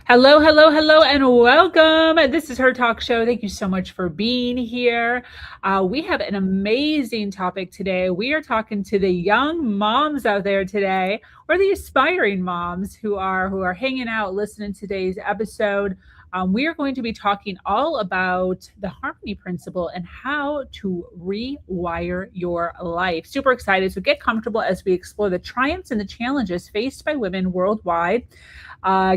Hello, hello, hello, and welcome. This is Her Talk Show. Thank you so much for being here. We have an amazing topic today. We are talking to the young moms out there today, or the aspiring moms who are hanging out, listening to today's episode. We are going to be talking all about the harmony principle and how to rewire your life. Super excited. So get comfortable as we explore the triumphs and the challenges faced by women worldwide.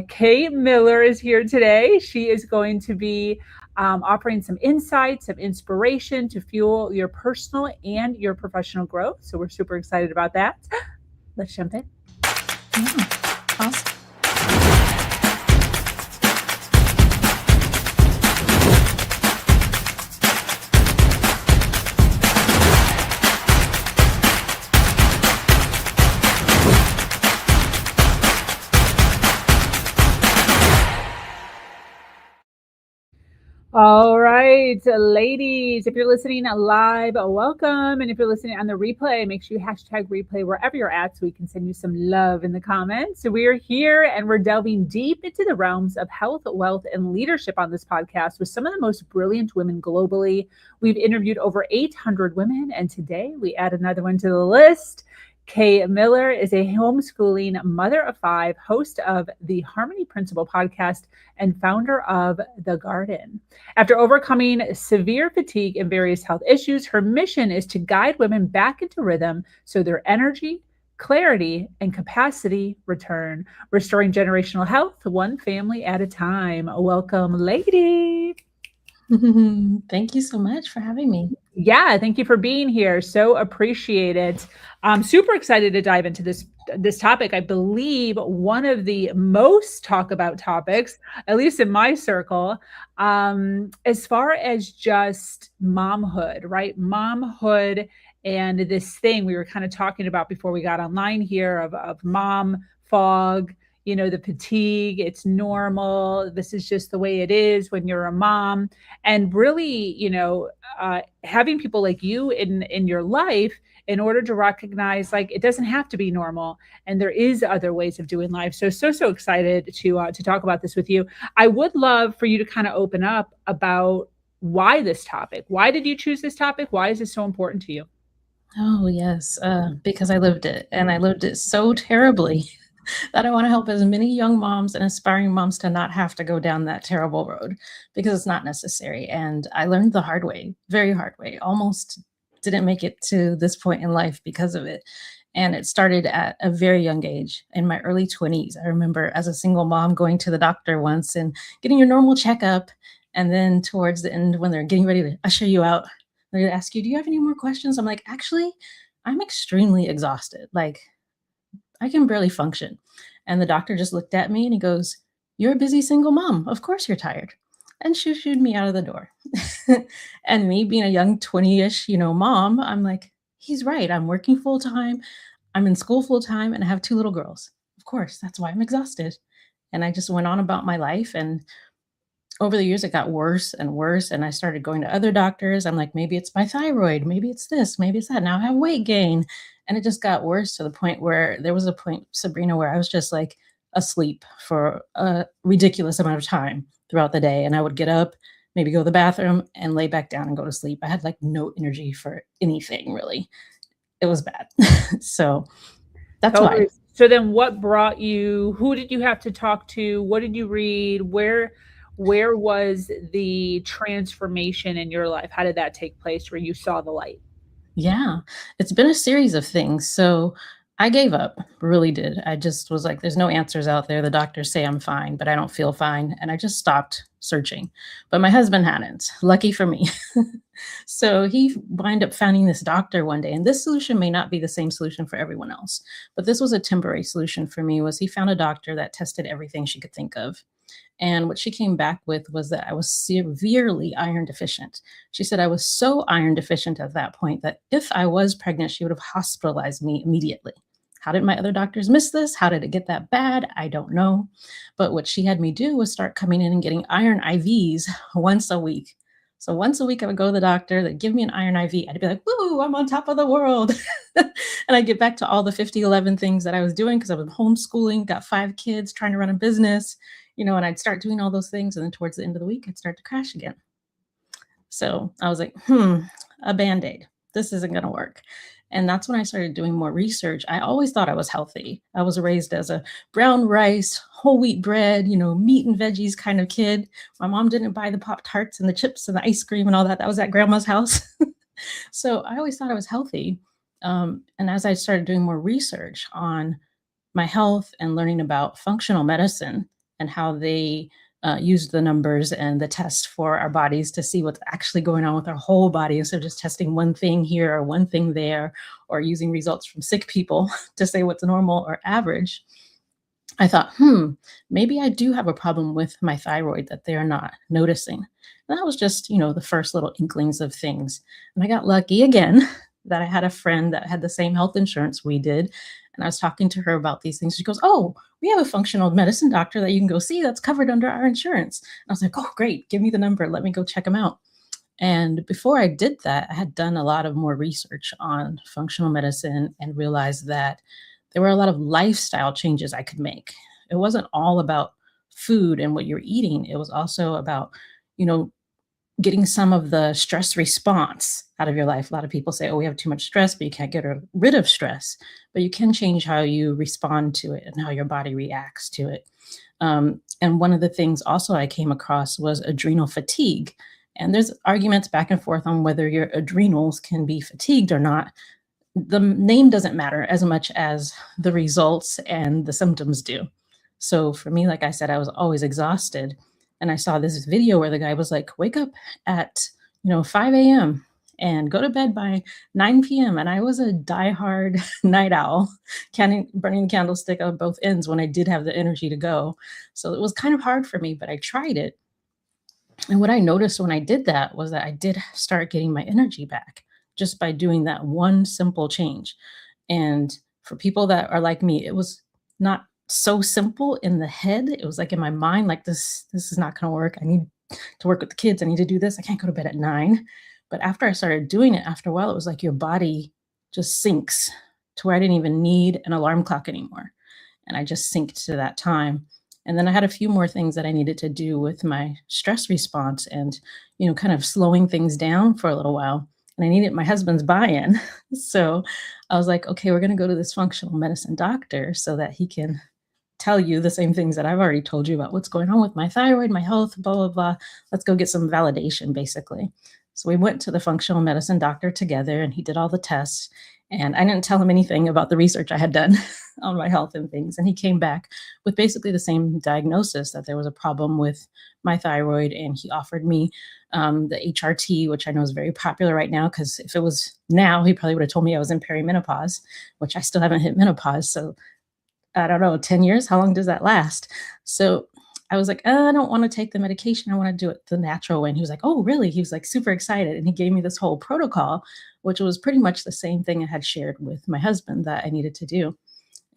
Kate Miller is here today. She is going to be offering some insights, some inspiration to fuel your personal and your professional growth. So we're super excited about that. Let's jump in. Yeah, awesome. All right, ladies, if you're listening live, welcome. And if you're listening on the replay, make sure you hashtag replay wherever you're at so we can send you some love in the comments. So we are here and we're delving deep into the realms of health, wealth, and leadership on this podcast with some of the most brilliant women globally. We've interviewed over 800 women, and today we add another one to the list. Kay Miller is a homeschooling mother of five, host of the Harmony Principle podcast, and founder of The Garden. After overcoming severe fatigue and various health issues, her mission is to guide women back into rhythm so their energy, clarity, and capacity return, restoring generational health one family at a time. Welcome, lady. Thank you so much for having me. Yeah, thank you for being here. So appreciate it. I'm super excited to dive into this topic. I believe one of the most talk about topics, at least in my circle, as far as just momhood, right? Momhood and this thing we were kind of talking about before we got online here of mom fog, the fatigue, it's normal. This is just the way it is when you're a mom. And really, having people like you in your life in order to recognize like it doesn't have to be normal and there is other ways of doing life. So excited to talk about this with you. I would love for you to kind of open up about why this topic. Why did you choose this topic? Why is this so important to you? Oh, yes, because I lived it, and I lived it so terribly that I want to help as many young moms and aspiring moms to not have to go down that terrible road because it's not necessary. And I learned the hard way, very hard way, almost didn't make it to this point in life because of it. And it started at a very young age in my early 20s. I remember as a single mom going to the doctor once and getting your normal checkup. And then towards the end, when they're getting ready to usher you out, they're going to ask you, "Do you have any more questions?" I'm like, "Actually, I'm extremely exhausted. Like, I can barely function." And the doctor just looked at me and he goes, "You're a busy single mom. Of course you're tired." And shooed me out of the door. And me being a young 20-ish, mom, I'm like, he's right. I'm working full time. I'm in school full time and I have two little girls. Of course, that's why I'm exhausted. And I just went on about my life. And over the years, it got worse and worse. And I started going to other doctors. I'm like, maybe it's my thyroid. Maybe it's this. Maybe it's that. Now I have weight gain. And it just got worse to the point where there was a point, Sabrina, where I was just like asleep for a ridiculous amount of time throughout the day. And I would get up, maybe go to the bathroom and lay back down and go to sleep. I had like no energy for anything really. It was bad. So that's why. Totally. So then what brought you, who did you have to talk to? What did you read? Where was the transformation in your life? How did that take place where you saw the light? Yeah, it's been a series of things. So I gave up, really did. I just was like, there's no answers out there. The doctors say I'm fine, but I don't feel fine. And I just stopped searching. But my husband hadn't. Lucky for me. So he wind up finding this doctor one day. And this solution may not be the same solution for everyone else. But this was a temporary solution for me was he found a doctor that tested everything she could think of. And what she came back with was that I was severely iron deficient. She said I was so iron deficient at that point that if I was pregnant, she would have hospitalized me immediately. How did my other doctors miss this? How did it get that bad? I don't know. But what she had me do was start coming in and getting iron IVs once a week. So once a week, I would go to the doctor, they'd give me an iron IV. I'd be like, woo, I'm on top of the world. And I'd get back to all the 50, 11 things that I was doing because I was homeschooling, got 5 kids, trying to run a business, and I'd start doing all those things. And then towards the end of the week, I'd start to crash again. So I was like, a band aid. This isn't going to work. And that's when I started doing more research. I always thought I was healthy. I was raised as a brown rice, whole wheat bread, meat and veggies kind of kid. My mom didn't buy the Pop Tarts and the chips and the ice cream and all that. That was at grandma's house. So I always thought I was healthy. And as I started doing more research on my health and learning about functional medicine and how they use the numbers and the tests for our bodies to see what's actually going on with our whole body instead of just testing one thing here or one thing there or using results from sick people to say what's normal or average. I thought, maybe I do have a problem with my thyroid that they're not noticing. And that was just, the first little inklings of things. And I got lucky again that I had a friend that had the same health insurance we did. And I was talking to her about these things. She goes, "Oh, we have a functional medicine doctor that you can go see that's covered under our insurance." And I was like, "Oh, great. Give me the number. Let me go check him out." And before I did that, I had done a lot of more research on functional medicine and realized that there were a lot of lifestyle changes I could make. It wasn't all about food and what you're eating. It was also about, you know, getting some of the stress response out of your life. A lot of people say, "Oh, we have too much stress," but you can't get rid of stress. But you can change how you respond to it and how your body reacts to it. And one of the things also I came across was adrenal fatigue. And there's arguments back and forth on whether your adrenals can be fatigued or not. The name doesn't matter as much as the results and the symptoms do. So for me, like I said, I was always exhausted. And I saw this video where the guy was like, "Wake up at, 5 a.m. and go to bed by 9 p.m." And I was a diehard night owl, burning the candlestick on both ends when I did have the energy to go. So it was kind of hard for me, but I tried it. And what I noticed when I did that was that I did start getting my energy back just by doing that one simple change. And for people that are like me, it was not so simple in the head. It was like in my mind, like this is not going to work. I need to work with the kids. I need to do this. I can't go to bed at 9. But after I started doing it, after a while, it was like your body just sinks to where I didn't even need an alarm clock anymore. And I just synced to that time. And then I had a few more things that I needed to do with my stress response and, kind of slowing things down for a little while. And I needed my husband's buy-in. So I was like, okay, we're going to go to this functional medicine doctor so that he can tell you the same things that I've already told you about what's going on with my thyroid, my health, blah, blah, blah. Let's go get some validation, basically. So we went to the functional medicine doctor together and he did all the tests. And I didn't tell him anything about the research I had done on my health and things. And he came back with basically the same diagnosis that there was a problem with my thyroid. And he offered me the HRT, which I know is very popular right now, because if it was now, he probably would have told me I was in perimenopause, which I still haven't hit menopause. So I don't know, 10 years, how long does that last? So I was like, I don't want to take the medication. I want to do it the natural way. And he was like, "Oh, really?" He was like super excited. And he gave me this whole protocol, which was pretty much the same thing I had shared with my husband that I needed to do.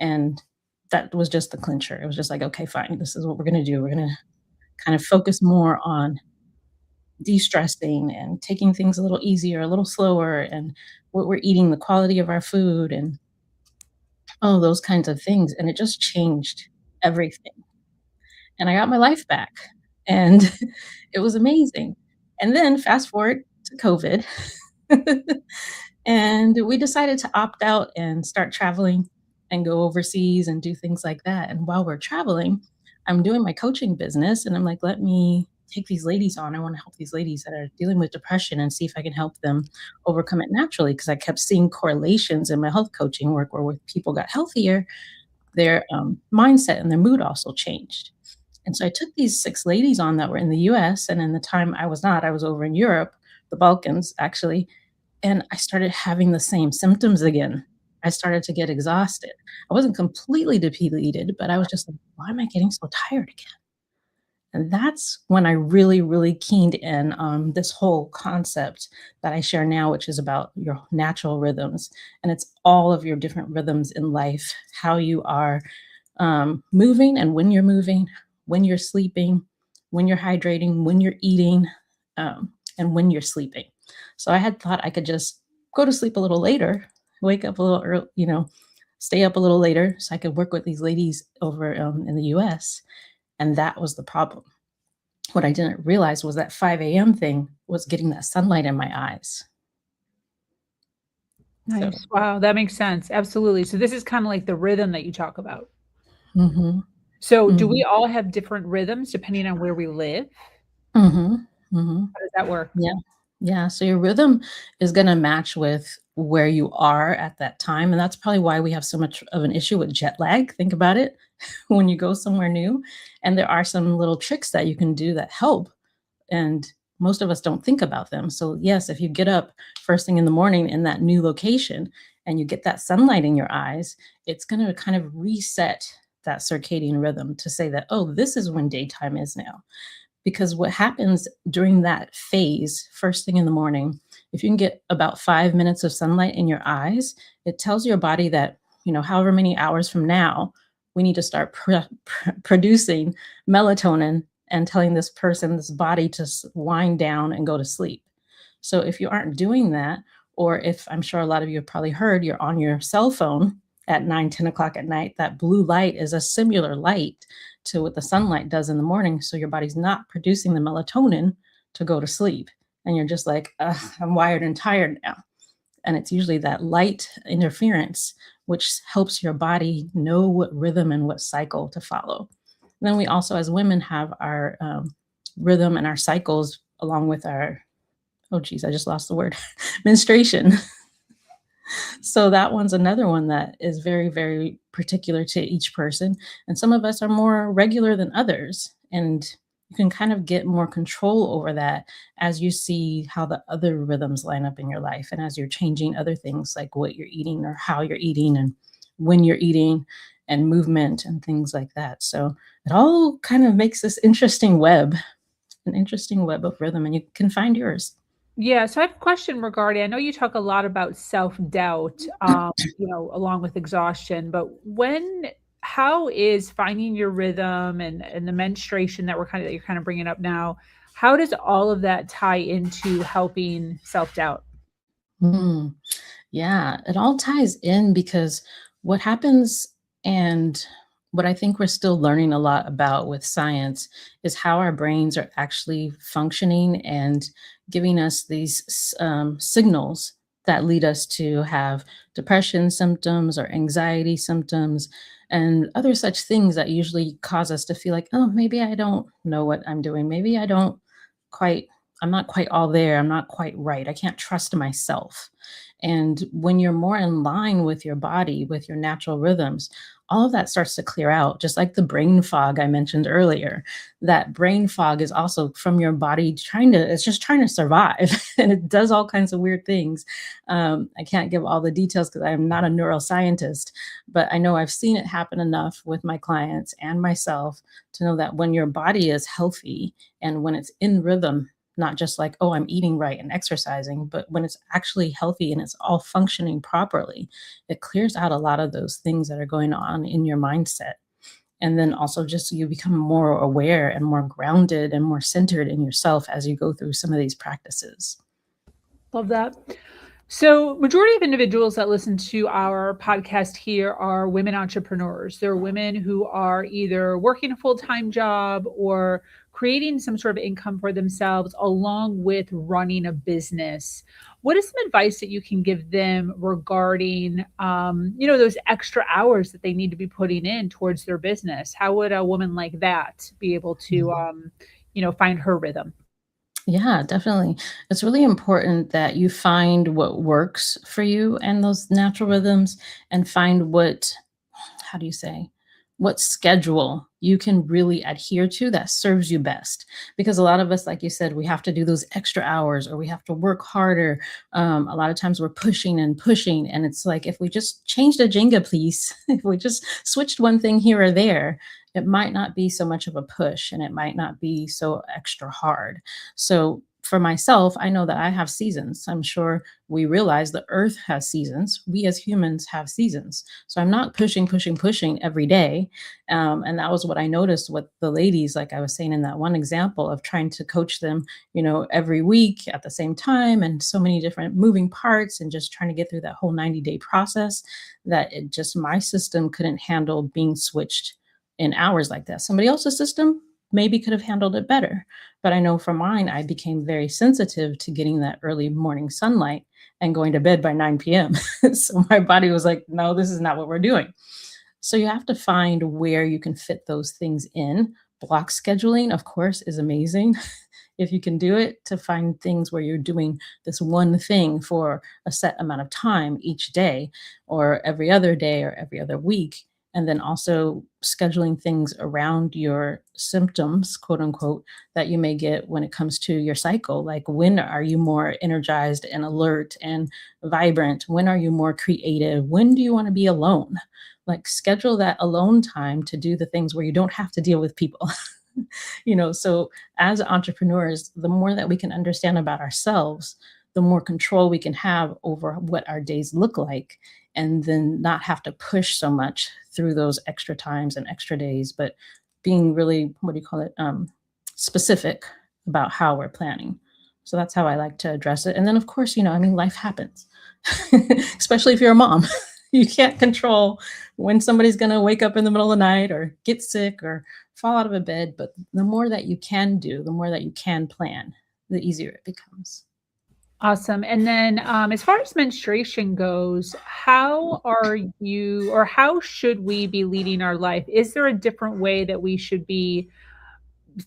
And that was just the clincher. It was just like, okay, fine. This is what we're going to do. We're going to kind of focus more on de-stressing and taking things a little easier, a little slower, and what we're eating, the quality of our food, and all those kinds of things. And it just changed everything. And I got my life back, and it was amazing. And then fast forward to COVID, and we decided to opt out and start traveling and go overseas and do things like that. And while we're traveling, I'm doing my coaching business, and I'm like, "Let me take these ladies on. I wanna help these ladies that are dealing with depression and see if I can help them overcome it naturally." Because I kept seeing correlations in my health coaching work where when people got healthier, their, mindset and their mood also changed. And so I took these 6 ladies on that were in the US, and in the time I was not, I was over in Europe, the Balkans, actually, and I started having the same symptoms again. I started to get exhausted. I wasn't completely depleted, but I was just like, "Why am I getting so tired again?" And that's when I really, really keened in on this whole concept that I share now, which is about your natural rhythms. And it's all of your different rhythms in life, how you are moving and when you're sleeping, when you're hydrating, when you're eating, and when you're sleeping. So I had thought I could just go to sleep a little later, wake up a little early, stay up a little later so I could work with these ladies over in the US. And that was the problem. What I didn't realize was that 5 a.m. thing was getting that sunlight in my eyes. So, Nice. Wow, that makes sense. Absolutely. So this is kind of like the rhythm that you talk about. mhm, So do we mhm, all have different rhythms depending on where we live? mhm, mhm. How does that work? Yeah. Yeah. So your rhythm is going to match with where you are at that time. And that's probably why we have so much of an issue with jet lag. Think about it when you go somewhere new. And there are some little tricks that you can do that help. And most of us don't think about them. So, yes, if you get up first thing in the morning in that new location and you get that sunlight in your eyes, it's going to kind of reset that circadian rhythm to say that, oh, this is when daytime is now. Because what happens during that phase, first thing in the morning, if you can get about 5 minutes of sunlight in your eyes, it tells your body that, however many hours from now, we need to start producing melatonin and telling this person, this body to wind down and go to sleep. So if you aren't doing that, or if I'm sure a lot of you have probably heard you're on your cell phone at 9, 10 o'clock at night, that blue light is a similar light to what the sunlight does in the morning. So your body's not producing the melatonin to go to sleep. And you're just like, I'm wired and tired now. And it's usually that light interference, which helps your body know what rhythm and what cycle to follow. Then we also, as women, have our rhythm and our cycles along with our, oh, geez, I just lost the word, menstruation. So that one's another one that is very, very particular to each person. And some of us are more regular than others. And you can kind of get more control over that as you see how the other rhythms line up in your life and as you're changing other things like what you're eating or how you're eating and when you're eating and movement and things like that. So it all kind of makes this interesting web, an interesting web of rhythm, and you can find yours. Yeah, so I have a question regarding, I know you talk a lot about self-doubt, along with exhaustion, but how is finding your rhythm and the menstruation that you're kind of bringing up now, how does all of that tie into helping self-doubt? Mm. Yeah, it all ties in because what happens and what I think we're still learning a lot about with science is how our brains are actually functioning and giving us these signals that lead us to have depression symptoms or anxiety symptoms and other such things that usually cause us to feel like, oh, maybe I don't know what I'm doing. Maybe I don't quite, I'm not quite all there. I'm not quite right. I can't trust myself. And when you're more in line with your body, with your natural rhythms, all of that starts to clear out, just like the brain fog I mentioned earlier. That brain fog is also from your body it's just trying to survive. And it does all kinds of weird things. I can't give all the details because I'm not a neuroscientist, but I know I've seen it happen enough with my clients and myself to know that when your body is healthy and when it's in rhythm, not just like, oh, I'm eating right and exercising, but when it's actually healthy and it's all functioning properly, it clears out a lot of those things that are going on in your mindset. And then also just you become more aware and more grounded and more centered in yourself as you go through some of these practices. Love that. So, majority of individuals that listen to our podcast here are women entrepreneurs. They're women who are either working a full-time job or creating some sort of income for themselves along with running a business. What is some advice that you can give them regarding, those extra hours that they need to be putting in towards their business? How would a woman like that be able to, Mhm. find her rhythm? Yeah, definitely. It's really important that you find what works for you and those natural rhythms and find how do you say, what schedule you can really adhere to that serves you best. Because a lot of us, like you said, we have to do those extra hours or we have to work harder. A lot of times we're pushing and pushing. And it's like, if we just changed a Jenga piece, if we just switched one thing here or there, it might not be so much of a push and it might not be so extra hard. So for myself, I know that I have seasons. I'm sure we realize the earth has seasons. We as humans have seasons. So I'm not pushing, pushing, pushing every day. And that was what I noticed with the ladies, like I was saying in that one example of trying to coach them, every week at the same time and so many different moving parts and just trying to get through that whole 90-day process that my system couldn't handle being switched in hours like that. Somebody else's system maybe could have handled it better. But I know for mine, I became very sensitive to getting that early morning sunlight and going to bed by 9 p.m. So my body was like, no, this is not what we're doing. So you have to find where you can fit those things in. Block scheduling, of course, is amazing. If you can do it, to find things where you're doing this one thing for a set amount of time each day, or every other day, or every other week. And then also scheduling things around your symptoms, quote unquote, that you may get when it comes to your cycle. Like, when are you more energized and alert and vibrant? When are you more creative? When do you want to be alone? Like, schedule that alone time to do the things where you don't have to deal with people. So as entrepreneurs, the more that we can understand about ourselves, the more control we can have over what our days look like, and then not have to push so much through those extra times and extra days, but being really, what do you call it, specific about how we're planning. So that's how I like to address it. And then, of course, life happens, especially if you're a mom. You can't control when somebody's going to wake up in the middle of the night or get sick or fall out of a bed. But the more that you can do, the more that you can plan, the easier it becomes. Awesome. And then, as far as menstruation goes, how are you, or how should we be leading our life? Is there a different way that we should be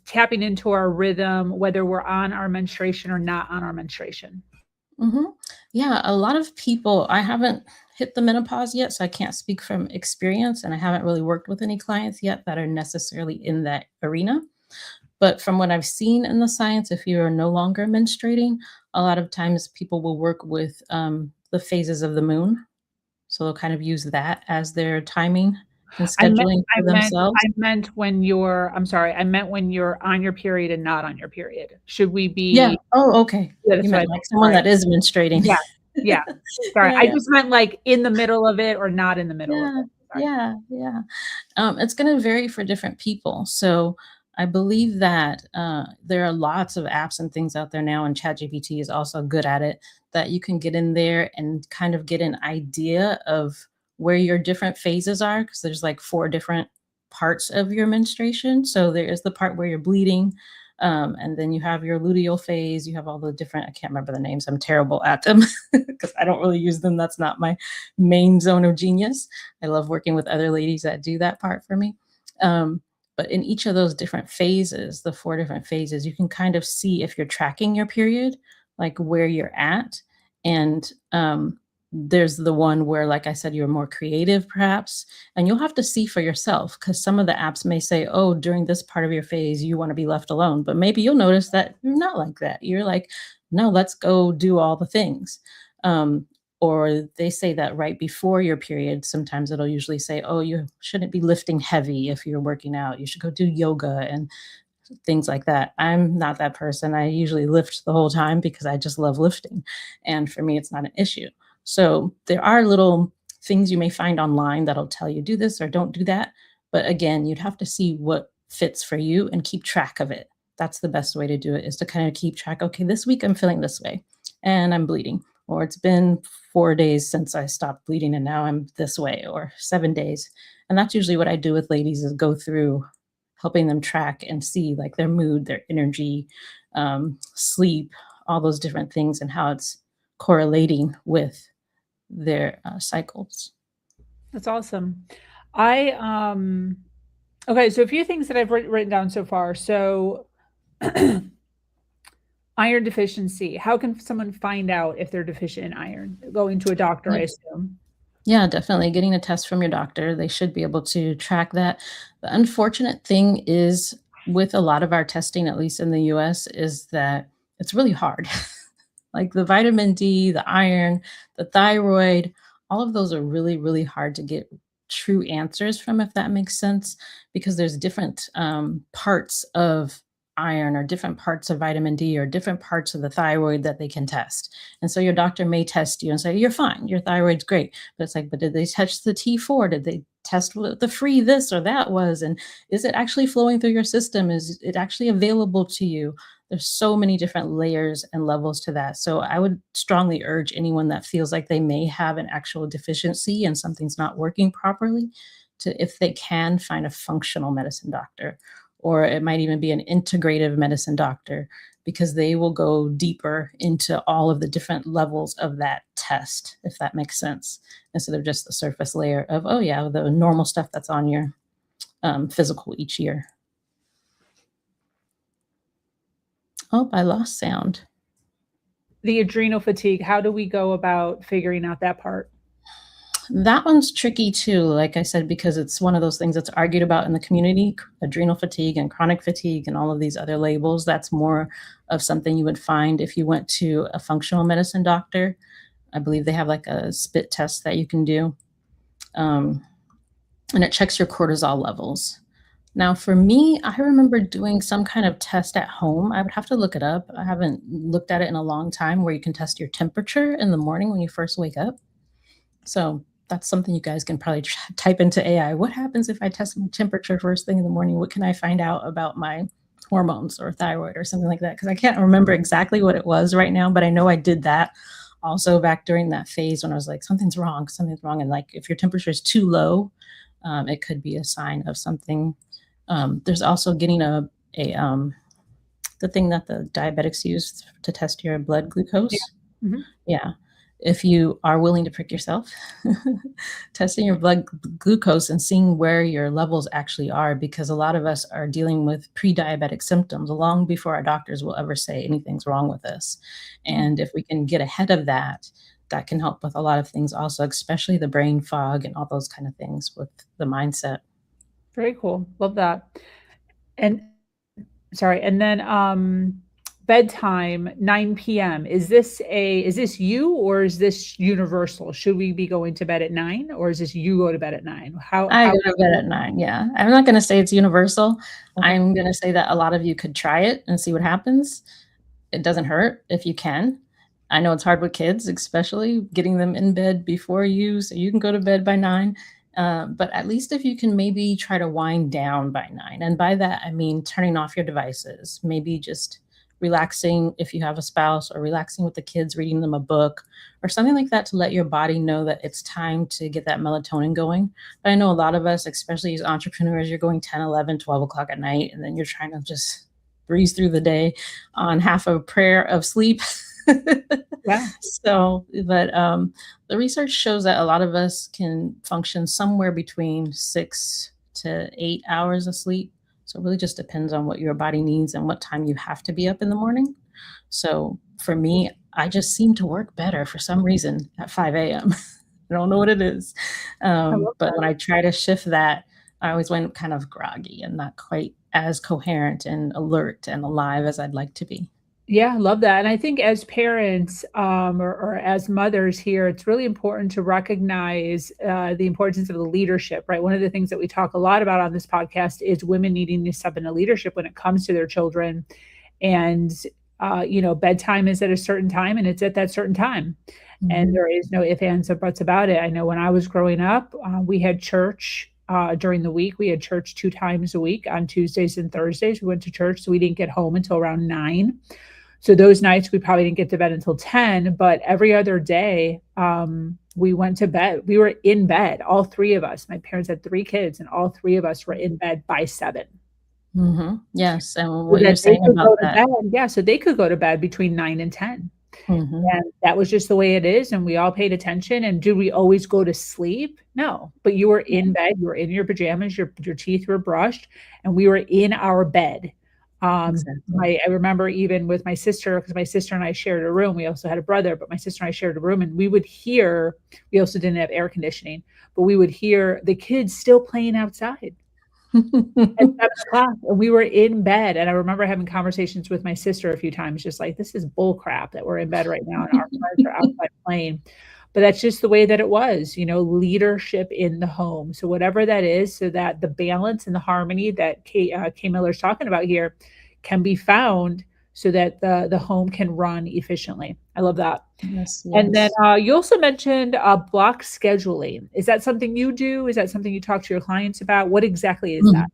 tapping into our rhythm, whether we're on our menstruation or not on our menstruation? hmm Yeah, a lot of people, I haven't hit the menopause yet, so I can't speak from experience, and I haven't really worked with any clients yet that are necessarily in that arena. But from what I've seen in the science, if you are no longer menstruating, a lot of times people will work with the phases of the moon. So they'll kind of use that as their timing and I meant, scheduling I for meant, themselves. I meant when you're, I'm sorry, I meant when you're on your period and not on your period. Should we Yeah. be, Oh, okay. yeah, You that's what I meant meant. like someone Sorry. that is menstruating. Yeah. Yeah. Sorry. Yeah, I yeah. just meant like in the middle of it or not in the middle of Yeah, it. Sorry. yeah, yeah. It's going to vary for different people. So I believe that there are lots of apps and things out there now, and ChatGPT is also good at it, that you can get in there and kind of get an idea of where your different phases are, because there's like four different parts of your menstruation. So there is the part where you're bleeding. And then you have your luteal phase. You have all the different, I can't remember the names. I'm terrible at them because I don't really use them. That's not my main zone of genius. I love working with other ladies that do that part for me. But in each of those different phases, the four different phases, you can kind of see if you're tracking your period, like where you're at. And there's the one where, like I said, you're more creative, perhaps. And you'll have to see for yourself, because some of the apps may say, oh, during this part of your phase, you want to be left alone. But maybe you'll notice that you're not like that. You're like, no, let's go do all the things. Um, or they say that right before your period, sometimes it'll usually say, oh, you shouldn't be lifting heavy if you're working out. You should go do yoga and things like that. I'm not that person. I usually lift the whole time because I just love lifting. And for me, it's not an issue. So there are little things you may find online that'll tell you do this or don't do that. But again, you'd have to see what fits for you and keep track of it. That's the best way to do it, is to kind of keep track. Okay, this week I'm feeling this way and I'm bleeding, or it's been 4 days since I stopped bleeding and now I'm this way, or 7 days. And that's usually what I do with ladies, is go through helping them track and see like their mood, their energy, sleep, all those different things, and how it's correlating with their cycles. That's awesome. I, okay. So a few things that I've written down so far. So iron deficiency. How can someone find out if they're deficient in iron? Going to a doctor, I Yeah. assume. Yeah, definitely getting a test from your doctor. They should be able to track that. The unfortunate thing is, with a lot of our testing, at least in the US, is that it's really hard. Like the vitamin D, the iron, the thyroid, all of those are really, really hard to get true answers from, if that makes sense, because there's different parts of iron, or different parts of vitamin D, or different parts of the thyroid that they can test. And so your doctor may test you and say, you're fine, your thyroid's great. But it's like, but did they test the T4? Did they test what the free this or that was? And is it actually flowing through your system? Is it actually available to you? There's so many different layers and levels to that. So I would strongly urge anyone that feels like they may have an actual deficiency and something's not working properly to, if they can, find a functional medicine doctor, or it might even be an integrative medicine doctor, because they will go deeper into all of the different levels of that test, if that makes sense, instead of just the surface layer of, oh yeah, the normal stuff that's on your physical each year. Oh, I lost sound. The adrenal fatigue, how do we go about figuring out that part? That one's tricky too, like I said, because it's one of those things that's argued about in the community, adrenal fatigue and chronic fatigue and all of these other labels. That's more of something you would find if you went to a functional medicine doctor. I believe they have like a spit test that you can do. And it checks your cortisol levels. Now, for me, I remember doing some kind of test at home. I would have to look it up. I haven't looked at it in a long time, where you can test your temperature in the morning when you first wake up. So that's something you guys can probably type into AI. What happens if I test my temperature first thing in the morning? What can I find out about my hormones or thyroid or something like that? Because I can't remember exactly what it was right now, but I know I did that also back during that phase when I was like, something's wrong, something's wrong. And like, if your temperature is too low, it could be a sign of something. There's also getting the thing that the diabetics use to test your blood glucose. Yeah. Mm-hmm. Yeah. If you are willing to prick yourself, testing your blood glucose and seeing where your levels actually are, because a lot of us are dealing with pre-diabetic symptoms long before our doctors will ever say anything's wrong with us. And if we can get ahead of that, that can help with a lot of things also, especially the brain fog and all those kind of things with the mindset. Very cool. Love that. And sorry, and then bedtime 9 p.m. Is this you, or is this universal? Should we be going to bed at 9, or is this you go to bed at 9? I go to bed at 9. Yeah. I'm not going to say it's universal. Okay. I'm going to say that a lot of you could try it and see what happens. It doesn't hurt if you can. I know it's hard with kids, especially getting them in bed before you, so you can go to bed by 9. But at least if you can maybe try to wind down by 9. And by that, I mean turning off your devices, maybe just relaxing if you have a spouse, or relaxing with the kids, reading them a book or something like that, to let your body know that it's time to get that melatonin going. But I know a lot of us, especially as entrepreneurs, you're going 10, 11, 12 o'clock at night, and then you're trying to just breeze through the day on half a prayer of sleep. Yeah. So, but the research shows that a lot of us can function somewhere between 6 to 8 hours of sleep. So it really just depends on what your body needs and what time you have to be up in the morning. So for me, I just seem to work better for some reason at 5 a.m. I don't know what it is. But when I try to shift that, I always went kind of groggy and not quite as coherent and alert and alive as I'd like to be. Yeah, love that. And I think as parents, or as mothers here, it's really important to recognize the importance of the leadership, right? One of the things that we talk a lot about on this podcast is women needing to step into leadership when it comes to their children. And, bedtime is at a certain time, and it's at that certain time. And there is no ifs, ands, or buts about it. I know when I was growing up, we had church during the week. We had church 2 times a week on Tuesdays and Thursdays. We went to church, so we didn't get home until around 9. So those nights we probably didn't get to bed until 10, but every other day we went to bed. We were in bed, all 3 of us. My parents had 3 kids, and all 3 of us were in bed by 7. Yes, and So what you're that they saying could about go to that. bed. Yeah, so they could go to bed between 9 and 10. Mhm. And that was just the way it is, and we all paid attention. And did we always go to sleep? No, but you were in bed, you were in your pajamas, your teeth were brushed, and we were in our bed. Exactly. I remember even with my sister, because my sister and I shared a room. We also had a brother, but my sister and I shared a room, and we also didn't have air conditioning, but we would hear the kids still playing outside at 7 o'clock, and we were in bed. And I remember having conversations with my sister a few times, just like, this is bull crap that we're in bed right now and our friends are outside playing. But that's just the way that it was, leadership in the home. So whatever that is, so that the balance and the harmony that Kay Miller's talking about here can be found, so that the home can run efficiently. I love that. Yes, And then yes. you also mentioned block scheduling. Is that something you do? Is that something you talk to your clients about? What exactly is that?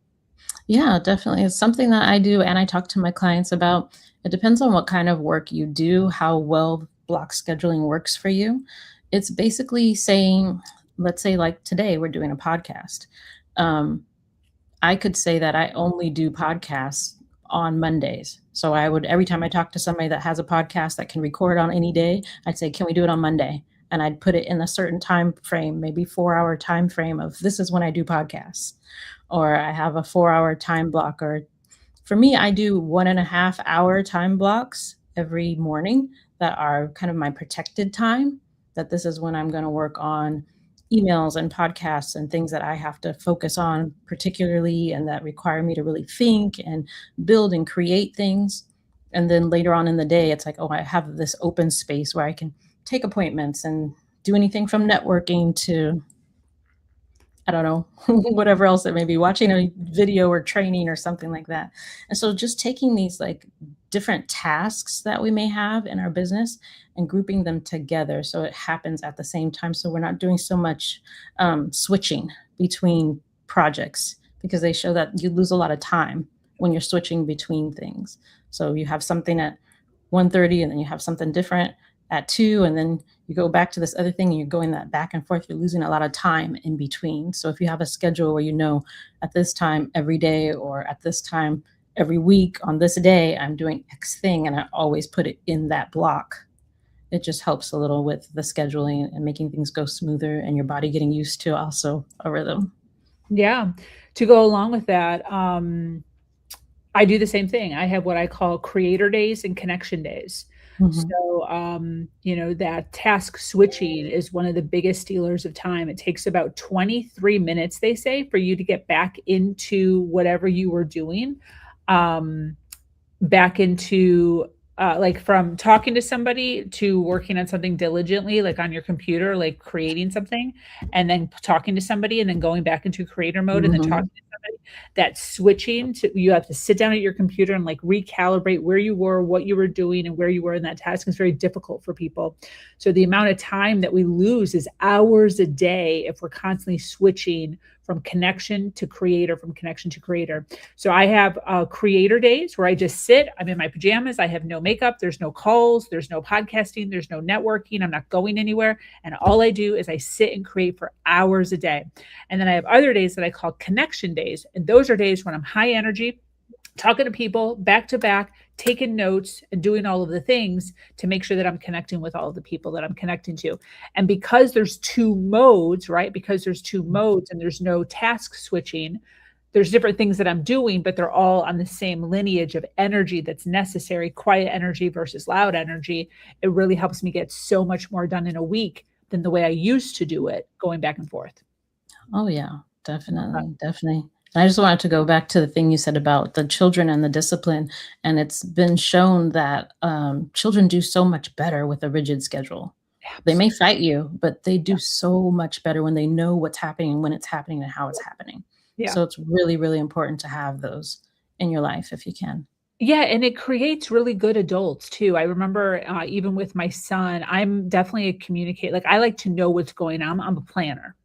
Yeah, definitely. It's something that I do and I talk to my clients about. It depends on what kind of work you do, how well block scheduling works for you. It's basically saying, let's say like today we're doing a podcast. I could say that I only do podcasts on Mondays. So I would, every time I talk to somebody that has a podcast that can record on any day, I'd say, can we do it on Monday? And I'd put it in a certain time frame, maybe 4 hour time frame of this is when I do podcasts, or I have a 4 hour time block. Or for me, I do 1.5 hour time blocks every morning that are kind of my protected time, that this is when I'm going to work on emails and podcasts and things that I have to focus on particularly and that require me to really think and build and create things. And then later on in the day, it's like, oh, I have this open space where I can take appointments and do anything from networking to, I don't know, whatever else it may be, watching a video or training or something like that. And so just taking these like different tasks that we may have in our business and grouping them together so it happens at the same time. So we're not doing so much switching between projects, because they show that you lose a lot of time when you're switching between things. So you have something at 1:30 and then you have something different at 2, and then you go back to this other thing and you're going that back and forth, you're losing a lot of time in between. So if you have a schedule where you know at this time every day or at this time every week on this day I'm doing X thing and I always put it in that block, it just helps a little with the scheduling and making things go smoother and your body getting used to also a rhythm. Yeah. To go along with that, I do the same thing. I have what I call creator days and connection days. Mhm. So, that task switching is one of the biggest stealers of time. It takes about 23 minutes, they say, for you to get back into whatever you were doing, um, back into like from talking to somebody to working on something diligently, like on your computer, like creating something, and then talking to somebody, and then going back into creator mode, and then talking Mhm. to somebody. That switching to, you have to sit down at your computer and like recalibrate where you were, what you were doing, and where you were in that task is very difficult for people. So the amount of time that we lose is hours a day if we're constantly switching from connection to creator, from connection to creator. So I have creator days where I just sit, I'm in my pajamas, I have no makeup, there's no calls, there's no podcasting, there's no networking, I'm not going anywhere. And all I do is I sit and create for hours a day. And then I have other days that I call connection days. And those are days when I'm high energy, talking to people back to back, taking notes and doing all of the things to make sure that I'm connecting with all of the people that I'm connecting to. And because there's two modes, right? Because there's two modes and there's no task switching, there's different things that I'm doing, but they're all on the same lineage of energy that's necessary, quiet energy versus loud energy. It really helps me get so much more done in a week than the way I used to do it, going back and forth. Oh yeah, definitely, definitely. And I just wanted to go back to the thing you said about the children and the discipline. And it's been shown that children do so much better with a rigid schedule. They may Absolutely. fight you, but they do so much better when they know what's happening, when it's happening, and how it's happening. Yeah. So it's really, really important to have those in your life if you can. Yeah, and it creates really good adults too. I remember, even with my son, I'm definitely a communicate like, I like to know what's going on. I'm a planner.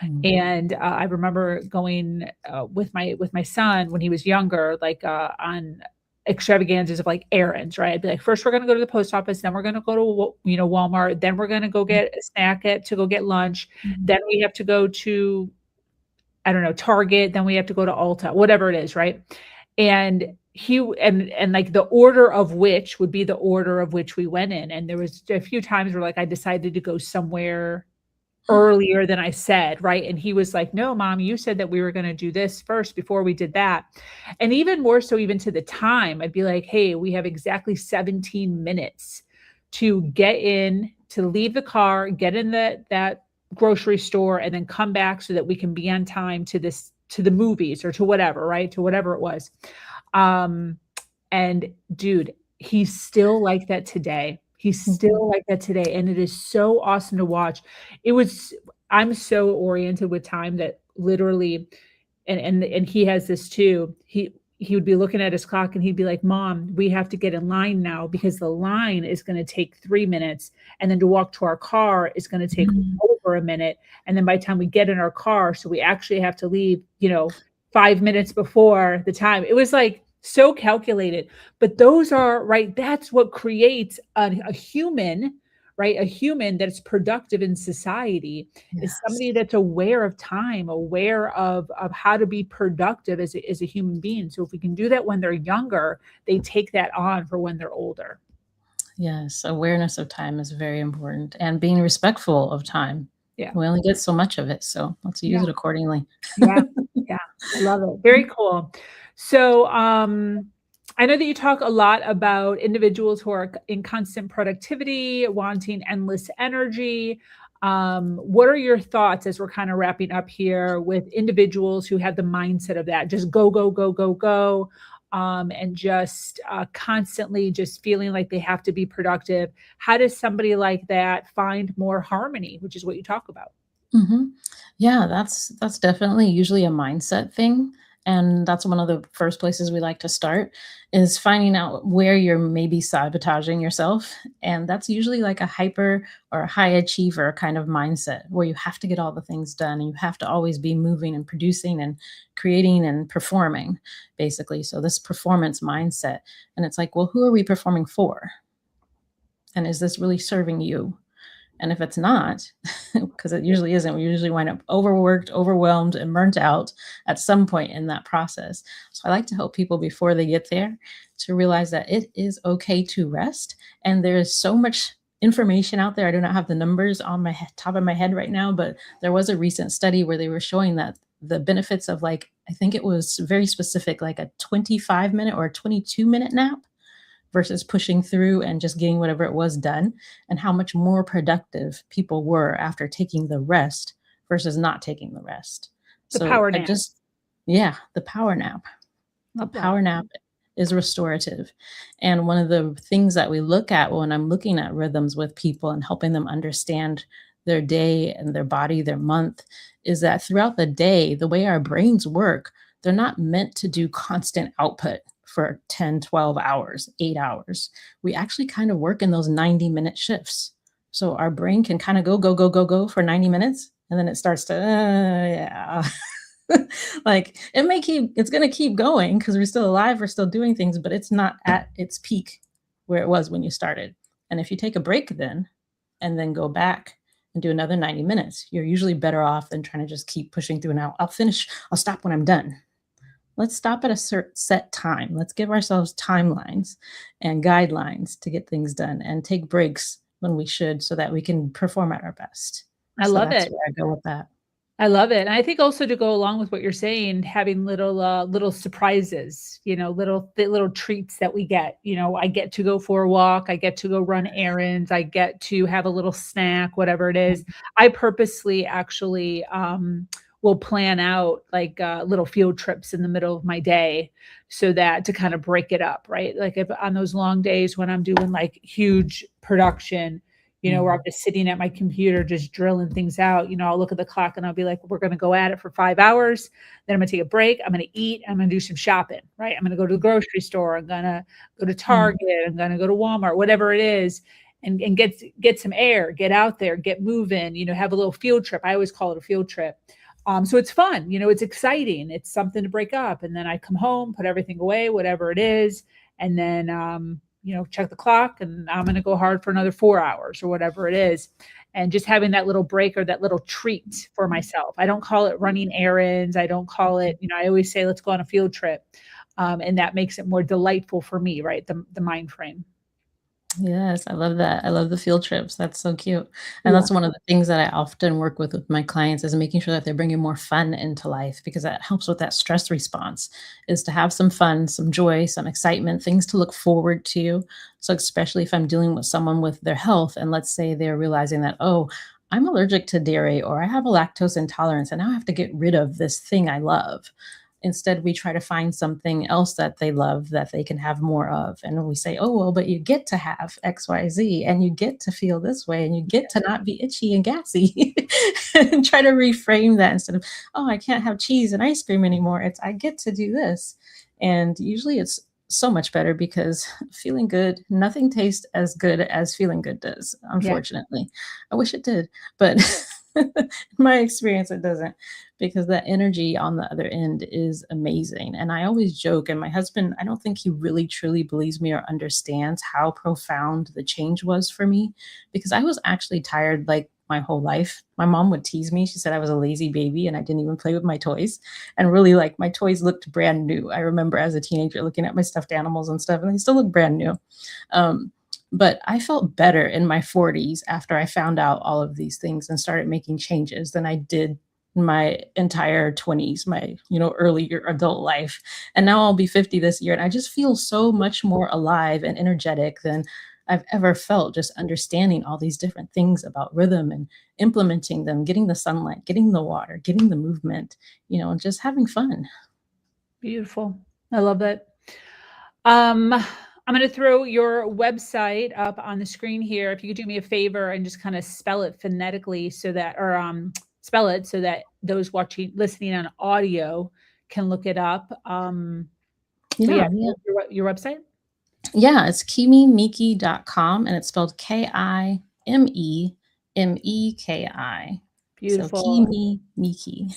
Mm. And, I remember going, with my son when he was younger, like, on extravaganzas of, like, errands, right? I'd be like, "First, we're gonna go to the post office, then we're gonna go to Walmart, then we're gonna go get a snack at to go get lunch, Mhm. then we have to go to, I don't know, Target, then we have to go to Ulta," whatever it is, right? And and like the order of which would be the order of which we went in. And there was a few times where like I decided to go somewhere earlier than I said, right? And he was like, "No, mom, you said that we were gonna do this first before we did that." And even more so, even to the time, I'd be like, "Hey, we have exactly 17 minutes to get in, to leave the car, get in that grocery store, and then come back so that we can be on time to this to the movies or to whatever, right? To whatever it was." Um, and dude, he's still like that today. He's Mhm. still like that today, and it is so awesome to watch. It was I'm so oriented with time that literally, and he has this too. He would be looking at his clock and he'd be like, "Mom, we have to get in line now because the line is gonna take 3 minutes, and then to walk to our car is gonna take Mhm. over a minute, and then by the time we get in our car, so we actually have to leave, 5 minutes before the time." It was, like, so calculated, but those are right, that's what creates a human, right? A human that's productive in society is Yes. somebody that's aware of time, aware of how to be productive as a human being. So if we can do that when they're younger, they take that on for when they're older. Yes, awareness of time is very important and being respectful of time. Yeah. We only get so much of it, so let's use Yeah. it accordingly. Yeah. Yeah. I love it. Very cool. So, I know that you talk a lot about individuals who are in constant productivity, wanting endless energy. What are your thoughts as we're kind of wrapping up here with individuals who have the mindset of that? Just go, go, go, go, go. And just constantly just feeling like they have to be productive. How does somebody like that find more harmony, which is what you talk about? Mhm. Yeah, that's definitely usually a mindset thing, and that's one of the first places we like to start, is finding out where you're maybe sabotaging yourself, and that's usually like a hyper or a high achiever kind of mindset, where you have to get all the things done, and you have to always be moving and producing and creating and performing, basically, so this performance mindset, and it's like, well, who are we performing for? And is this really serving you? And if it's not, because it usually isn't, we usually wind up overworked, overwhelmed, and burnt out at some point in that process. So I like to help people before they get there to realize that it is okay to rest. And there is so much information out there. I do not have the numbers on my top of my head right now, but there was a recent study where they were showing that the benefits of, like, I think it was very specific, like a 25-minute or a 22-minute nap versus pushing through and just getting whatever it was done, and how much more productive people were after taking the rest versus not taking the rest. The So power I nap. just, yeah, the power nap. A Love that. power nap is restorative. And one of the things that we look at when I'm looking at rhythms with people and helping them understand their day and their body, their month, is that throughout the day, the way our brains work, they're not meant to do constant output for 10, 12 hours, 8 hours. We actually kind of work in those 90-minute shifts. So our brain can kind of go, go, go, go, go for 90 minutes. And then it starts to, yeah. Like, it's going to keep going because we're still alive, we're still doing things, but it's not at its peak where it was when you started. And if you take a break then and then go back and do another 90 minutes, you're usually better off than trying to just keep pushing through. Now I'll stop when I'm done. Let's stop at a set time. Let's give ourselves timelines and guidelines to get things done and take breaks when we should so that we can perform at our best. I So love that's it. where I go with that. I love it. And I think also to go along with what you're saying, having little surprises, little treats that we get. I get to go for a walk, I get to go run errands, I get to have a little snack, whatever it is. I purposely actually will plan out like little field trips in the middle of my day so that to kind of break it up, right? Like if on those long days when I'm doing like huge production, where I'm Mhm. just sitting at my computer, just drilling things out. I'll look at the clock and I'll be like, we're going to go at it for 5 hours. Then I'm going to take a break. I'm going to eat. I'm going to do some shopping, right? I'm going to go to the grocery store. I'm going to go to Mhm. Target. I'm going to go to Walmart, whatever it is, and get some air, get out there, get moving, have a little field trip. I always call it a field trip. So it's fun, it's exciting. It's something to break up. And then I come home, put everything away, whatever it is. And then, check the clock and I'm going to go hard for another 4 hours or whatever it is. And just having that little break or that little treat for myself. I don't call it running errands. I don't call it, I always say, let's go on a field trip. And that makes it more delightful for me, right? The mind frame. Yes, I love that. I love the field trips. That's so cute. And Yeah. that's one of the things that I often work with my clients is making sure that they're bringing more fun into life because that helps with that stress response is to have some fun, some joy, some excitement, things to look forward to. So especially if I'm dealing with someone with their health and let's say they're realizing that, oh, I'm allergic to dairy or I have a lactose intolerance and now I have to get rid of this thing I love. Instead, we try to find something else that they love that they can have more of. And we say, oh, well, but you get to have XYZ and you get to feel this way and you get to not be itchy and gassy. And try to reframe that instead of, oh, I can't have cheese and ice cream anymore. It's, I get to do this. And usually it's so much better because feeling good, nothing tastes as good as feeling good does, Yeah. unfortunately. I wish it did, but In my experience, it doesn't, because that energy on the other end is amazing. And I always joke, and my husband, I don't think he really truly believes me or understands how profound the change was for me, because I was actually tired like my whole life. My mom would tease me. She said I was a lazy baby and I didn't even play with my toys. And really, like, my toys looked brand new. I remember as a teenager looking at my stuffed animals and stuff, and they still look brand new. Um, but I felt better in my 40s after I found out all of these things and started making changes than I did in my entire 20s, my, earlier adult life. And now I'll be 50 this year. And I just feel so much more alive and energetic than I've ever felt, just understanding all these different things about rhythm and implementing them, getting the sunlight, getting the water, getting the movement, and just having fun. Beautiful. I love it. I'm going to throw your website up on the screen here. If you could do me a favor and just kind of spell it phonetically so that, or spell it so that those listening on audio can look it up. Yeah, your website? Yeah, it's kimimeki.com, and it's spelled Kimemeki. So Beautiful. Kimi Miki.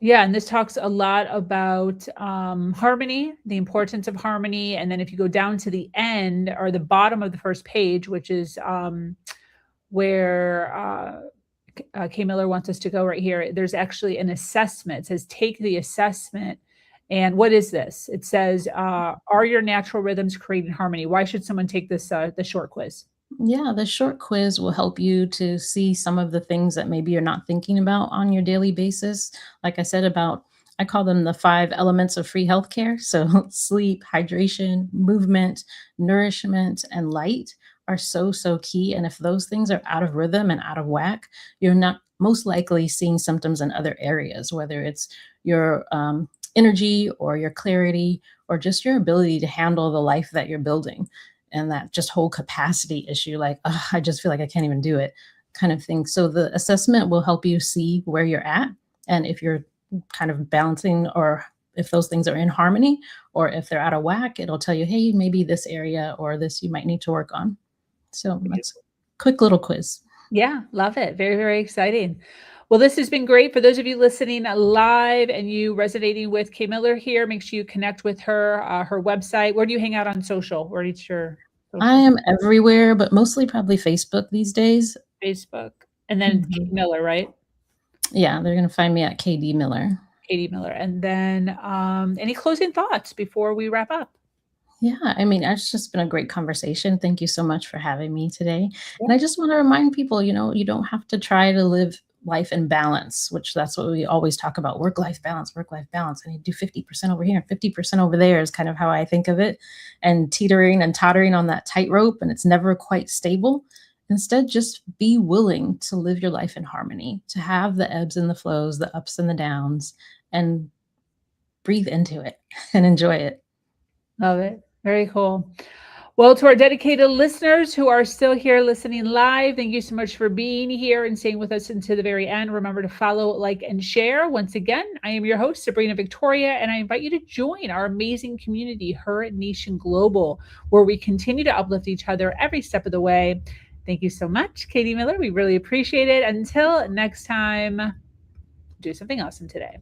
Yeah, and this talks a lot about harmony, the importance of harmony. And then if you go down to the end or the bottom of the first page, which is where Kay Miller wants us to go right here, there's actually an assessment. It says, take the assessment. And what is this? It says, are your natural rhythms creating harmony? Why should someone take this, the short quiz? Yeah, the short quiz will help you to see some of the things that maybe you're not thinking about on your daily basis. Like I said, I call them the 5 elements of free healthcare. So sleep, hydration, movement, nourishment, and light are so, so key. And if those things are out of rhythm and out of whack, you're not most likely seeing symptoms in other areas, whether it's your energy or your clarity or just your ability to handle the life that you're building, and that just whole capacity issue, like, "Ugh, I just feel like I can't even do it," kind of thing. So the assessment will help you see where you're at and if you're kind of balancing, or if those things are in harmony, or if they're out of whack, it'll tell you, hey, maybe this area or this you might need to work on. So that's a quick little quiz. Yeah, love it. Very, very exciting. Well, this has been great. For those of you listening live and you resonating with Kay Miller here, make sure you connect with her, her website. Where do you hang out on social? Where is your I social? am everywhere, but mostly probably Facebook these days. Facebook. And then Kay Miller, right? Yeah, they're going to find me at KD Miller. Katie Miller. And then any closing thoughts before we wrap up? Yeah, I mean, it's just been a great conversation. Thank you so much for having me today. Yeah. And I just want to remind people, you don't have to try to live life in balance, which that's what we always talk about, work-life balance, work-life balance. And you do 50% over here and 50% over there is kind of how I think of it. And teetering and tottering on that tightrope, and it's never quite stable. Instead, just be willing to live your life in harmony, to have the ebbs and the flows, the ups and the downs, and breathe into it and enjoy it. Love it. Very cool. Well, to our dedicated listeners who are still here listening live, thank you so much for being here and staying with us until the very end. Remember to follow, like, and share. Once again, I am your host, Sabrina Victoria, and I invite you to join our amazing community, Her Nation Global, where we continue to uplift each other every step of the way. Thank you so much, Katie Miller. We really appreciate it. Until next time, do something awesome today.